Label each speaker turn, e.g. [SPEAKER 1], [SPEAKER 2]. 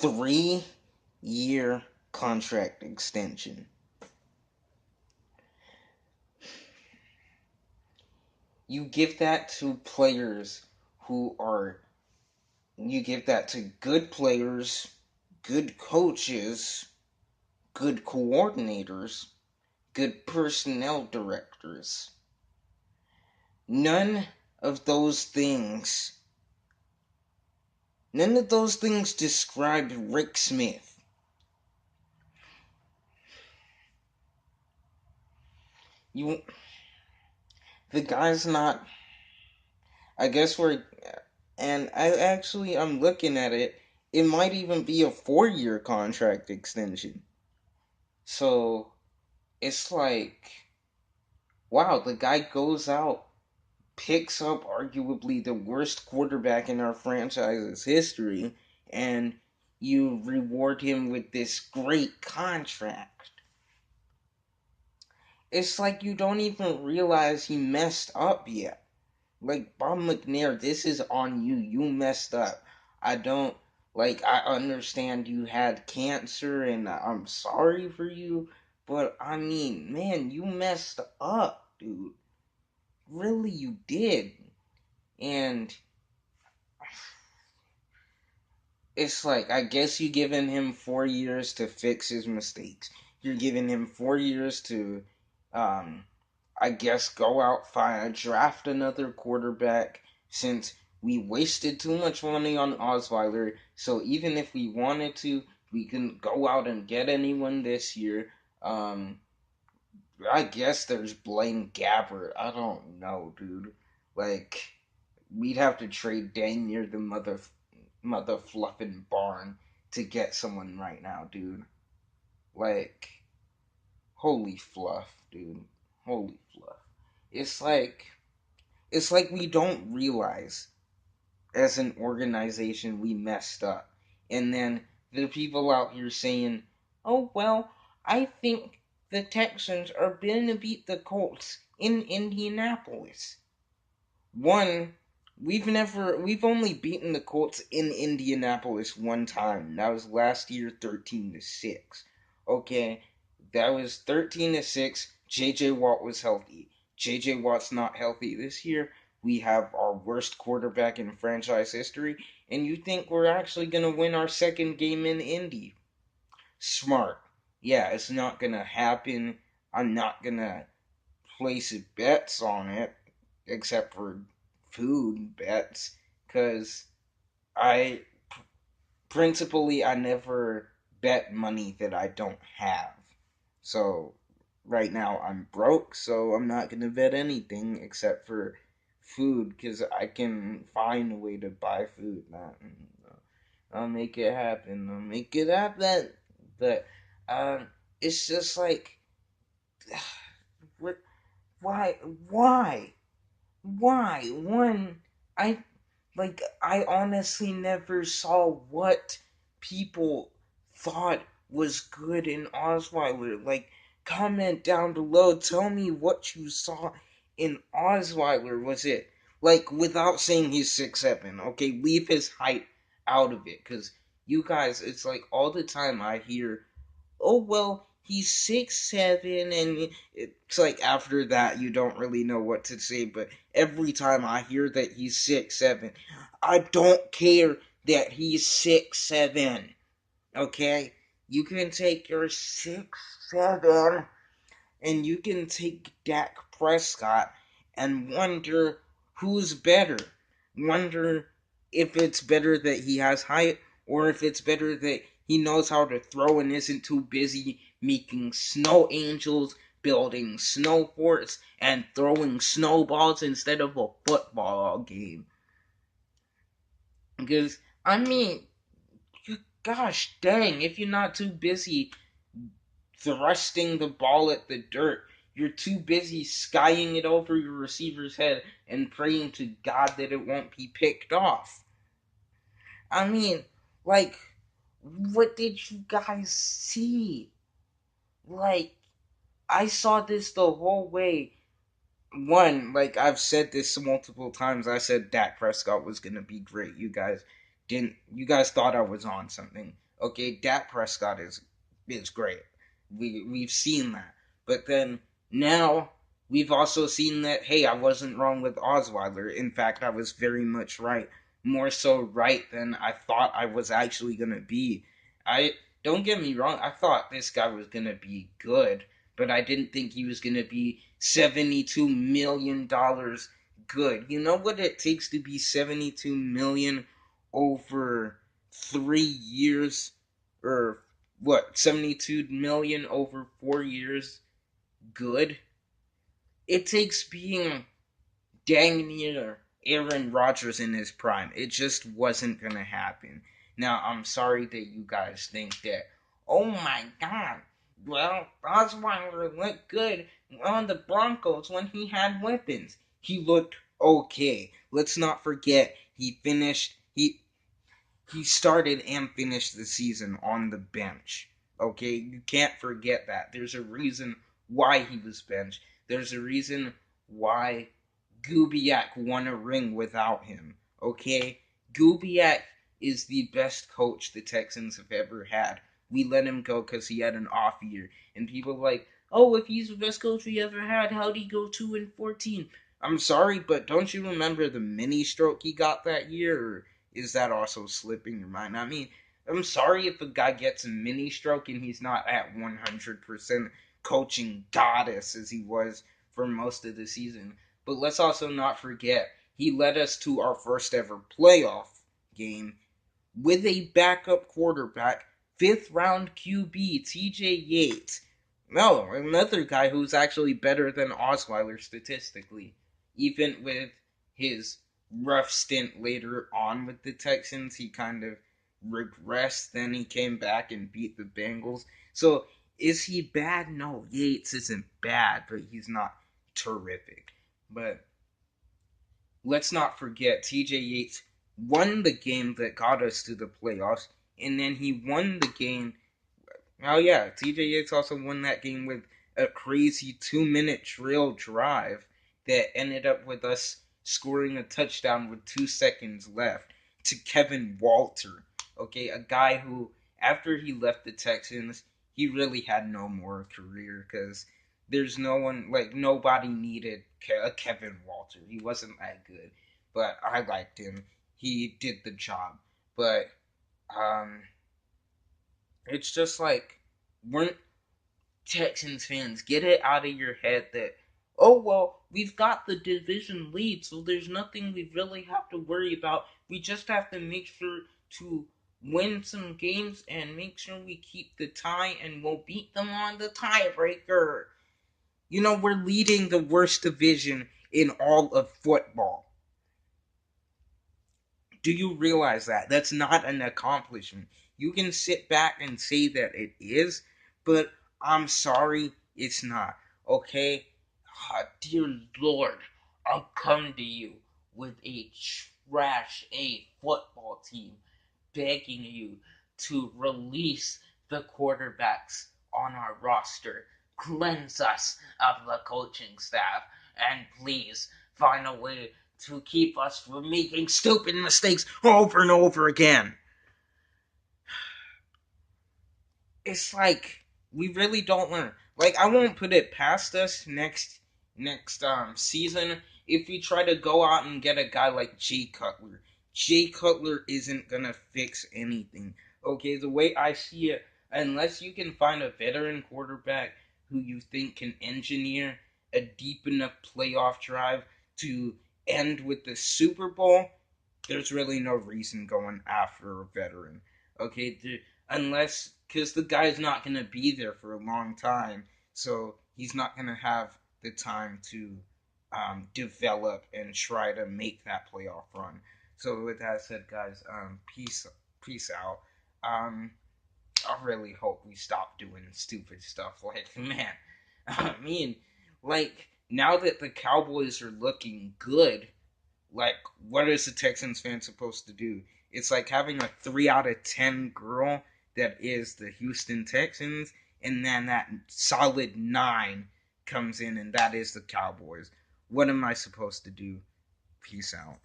[SPEAKER 1] 3-year contract extension. You give that to players who are, you give that to good players, good coaches, good coordinators, good personnel directors. None of those things, none of those things describe Rick Smith. You, the guy's not, I guess and I'm looking at it, it might even be a 4-year contract extension. So, it's like, wow, the guy goes out, picks up arguably the worst quarterback in our franchise's history, and you reward him with this great contract. It's like you don't even realize he messed up yet. Like, Bob McNair, this is on you. You messed up. I don't, I understand you had cancer and I'm sorry for you, but I mean, man, you messed up, dude. Really, you did. And it's like, I guess you giving him 4 years to fix his mistakes. You're giving him 4 years to, um, I guess, go out, draft another quarterback, since we wasted too much money on Osweiler. So even if we wanted to, we can go out and get anyone this year. I guess there's Blaine Gabbert. I don't know, dude. Like, we'd have to trade dang near the mother fluffing barn to get someone right now, dude. Like, holy fluff, dude. Holy fluff. It's like we don't realize as an organization we messed up. And then the people out here saying, "Oh well, I think the Texans are going to beat the Colts in Indianapolis." One, we've only beaten the Colts in Indianapolis one time. That was last year, 13-6. Okay, that was 13-6. J.J. Watt was healthy. J.J. Watt's not healthy this year. We have our worst quarterback in franchise history, and you think we're actually gonna win our second game in Indy? Smart. Yeah, it's not gonna happen. I'm not gonna place bets on it, except for food bets, because I principally I never bet money that I don't have. So right now I'm broke, so I'm not gonna bet anything except for food, because I can find a way to buy food. I'll make it happen. I'll make it happen. But it's just like, what? Why? Why? Why? I I honestly never saw what people thought was good in Osweiler. Like, comment down below. Tell me what you saw in Osweiler. Was it, like, without saying he's 6'7"? Okay, leave his height out of it, because you guys, it's like all the time I hear, "Oh well, he's 6'7", and it's like after that you don't really know what to say. But every time I hear that he's 6'7", I don't care that he's 6'7". Okay, you can take your 6'7", and you can take Dak Prescott and wonder who's better. Wonder if it's better that he has height, or if it's better that he knows how to throw and isn't too busy making snow angels, building snow forts, and throwing snowballs instead of a football game. Because, I mean, gosh dang, if you're not too busy thrusting the ball at the dirt, you're too busy skying it over your receiver's head and praying to God that it won't be picked off. I mean, like, what did you guys see? Like, I saw this the whole way. One, like, I've said this multiple times. I said Dak Prescott was gonna be great. You guys thought I was on something. Okay, Dak Prescott is great. We've seen that, but then now we've also seen that, hey, I wasn't wrong with Osweiler. In fact, I was very much right, more so right than I thought I was actually gonna be. I Don't get me wrong, I thought this guy was gonna be good, but I didn't think he was gonna be $72 million good. You know what it takes to be 72 million over 3 years, or what, 72 million over 4 years good? It takes being dang near Aaron Rodgers in his prime. It just wasn't gonna happen. Now I'm sorry that you guys think that, oh my god, well, Osweiler looked good on the Broncos when he had weapons. He looked okay. Let's not forget he started and finished the season on the bench. Okay, you can't forget that. There's a reason why he was benched. There's a reason why Gubiak won a ring without him. Okay, Gubiak is the best coach the Texans have ever had. We let him go because he had an off year, and people are like, "Oh, if he's the best coach we ever had, how'd he go 2-14?" I'm sorry, but don't you remember the mini stroke he got that year? Or is that also slipping your mind? I mean, I'm sorry if a guy gets a mini stroke and he's not at 100% coaching goddess as he was for most of the season. But let's also not forget, he led us to our first ever playoff game with a backup quarterback, fifth round QB, TJ Yates. No, another guy who's actually better than Osweiler statistically, even with his rough stint later on with the Texans. He kind of regressed, then he came back and beat the Bengals. So, is he bad? No, Yates isn't bad, but he's not terrific. But let's not forget, TJ Yates won the game that got us to the playoffs, and then he won the game. Oh yeah, TJ Yates also won that game with a crazy 2 minute drill drive that ended up with us scoring a touchdown with 2 seconds left to Kevin Walter. Okay, a guy who, after he left the Texans, he really had no more career because there's no one, like, nobody needed a Kevin Walter. He wasn't that good, but I liked him. He did the job, but um, it's just like, weren't Texans fans, get it out of your head that, oh, well, we've got the division lead, so there's nothing we really have to worry about. We just have to make sure to win some games and make sure we keep the tie, and we'll beat them on the tiebreaker. You know, we're leading the worst division in all of football. Do you realize that? That's not an accomplishment. You can sit back and say that it is, but I'm sorry, it's not. Okay? Dear Lord, I come to you with a trash A football team begging you to release the quarterbacks on our roster, cleanse us of the coaching staff, and please find a way to keep us from making stupid mistakes over and over again. It's like, we really don't learn. Like, I won't put it past us next season if we try to go out and get a guy like Jay Cutler. Jay Cutler isn't gonna fix anything. Okay, the way I see it, unless you can find a veteran quarterback who you think can engineer a deep enough playoff drive to end with the Super Bowl, there's really no reason going after a veteran. Okay, unless, because the guy's not going to be there for a long time, so he's not going to have the time to develop and try to make that playoff run. So with that said, guys, peace out. Um, I really hope we stop doing stupid stuff. Like, man, I mean, like, now that the Cowboys are looking good, like, what is the Texans fan supposed to do? It's like having a 3 out of 10 girl that is the Houston Texans, and then that solid 9 comes in, and that is the Cowboys. What am I supposed to do? Peace out.